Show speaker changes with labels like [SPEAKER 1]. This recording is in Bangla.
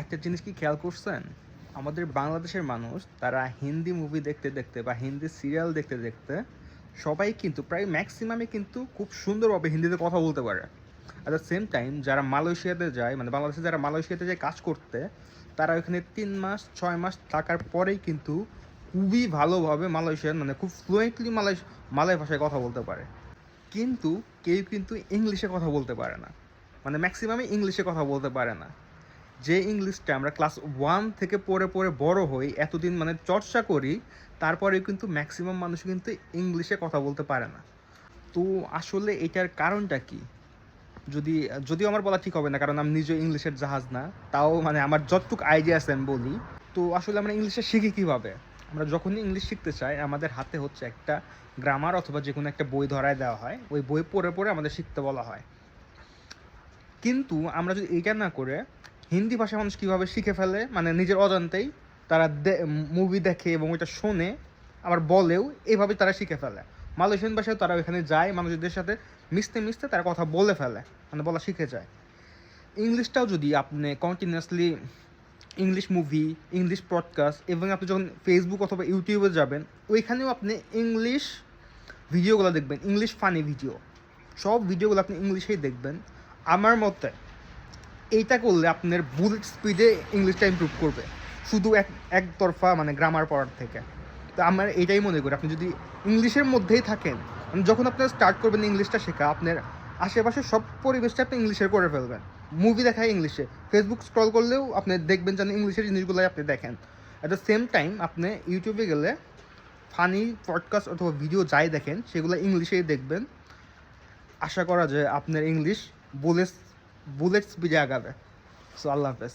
[SPEAKER 1] একটা জিনিস কি খেয়াল করছেন? আমাদের বাংলাদেশের মানুষ তারা হিন্দি মুভি দেখতে দেখতে বা হিন্দি সিরিয়াল দেখতে দেখতে সবাই কিন্তু প্রায় ম্যাক্সিমামই কিন্তু খুব সুন্দরভাবে হিন্দিতে কথা বলতে পারে। অ্যাট দ্য সেম টাইম যারা মালয়েশিয়াতে যায়, মানে বাংলাদেশে যারা মালয়েশিয়াতে যায় কাজ করতে, তারা ওখানে 3 মাস 6 মাস থাকার পরেই কিন্তু খুবই ভালোভাবে মালয়েশিয়ান, মানে খুব ফ্লুয়েন্টলি মালয় ভাষায় কথা বলতে পারে। কিন্তু কেউ কিন্তু ইংলিশে কথা বলতে পারে না, মানে ম্যাক্সিমামই ইংলিশে কথা বলতে পারে না। যে ইংলিশটা আমরা ক্লাস 1 থেকে পড়ে পড়ে বড় হই, এতদিন মানে চর্চা করি, তারপরেও কিন্তু ম্যাক্সিমাম মানুষ কিন্তু ইংলিশে কথা বলতে পারে না। তো আসলে এটার কারণটা কি? যদি যদিও আমার বলা ঠিক হবে না, কারণ আমি নিজেও ইংলিশের জাহাজ না। তাও মানে আমার যতটুকু আইডিয়া আছে আমি বলি। তো আসলে আমরা ইংলিশে শিখি কীভাবে? আমরা যখনই ইংলিশ শিখতে চাই, আমাদের হাতে হচ্ছে একটা গ্রামার অথবা যে কোনো একটা বই ধরায় দেওয়া হয়, ওই বই পড়ে পড়ে আমাদের শিখতে বলা হয়। কিন্তু আমরা যদি এইটা না করে হিন্দি ভাষা মানুষ কীভাবে শিখে ফেলে, মানে নিজের অজান্তেই তারা মুভি দেখে এবং ওইটা শোনে, আবার বলেও, এভাবে তারা শিখে ফেলে। মালয়েশিয়ান ভাষায় তারা ওইখানে যায়, মানুষদের সাথে মিশতে মিশতে তারা কথা বলে ফেলে, মানে বলা শিখে যায়। ইংলিশটাও যদি আপনি continuously English movie, English podcast, এবং আপনি যখন ফেসবুক অথবা ইউটিউবে যাবেন, ওইখানেও আপনি ইংলিশ ভিডিওগুলো দেখবেন, ইংলিশ ফানি ভিডিও, সব ভিডিওগুলো আপনি ইংলিশেই দেখবেন। আমার মতে এইটা করলে আপনার বুলেট স্পিডে ইংলিশটা ইমপ্রুভ করবে, শুধু একতরফা মানে গ্রামার পড়ার থেকে। তো আমার এইটাই মনে করি, আপনি যদি ইংলিশের মধ্যেই থাকেন, মানে যখন আপনার স্টার্ট করবেন ইংলিশটা শেখা, আপনার আশেপাশে সব পরিবেশটা আপনি ইংলিশের করে ফেলবেন। মুভি দেখায় ইংলিশে, ফেসবুক স্ক্রল করলেও আপনি দেখবেন যেন ইংলিশের জিনিসগুলোই আপনি দেখেন। অ্যাট দ্য সেম টাইম আপনি ইউটিউবে গেলে ফানি পডকাস্ট অথবা ভিডিও যাই দেখেন, সেগুলো ইংলিশেই দেখবেন। আশা করা যায় আপনার ইংলিশ বুলেট স্পিডে আগাবে। সো আল্লাহ হাফেজ।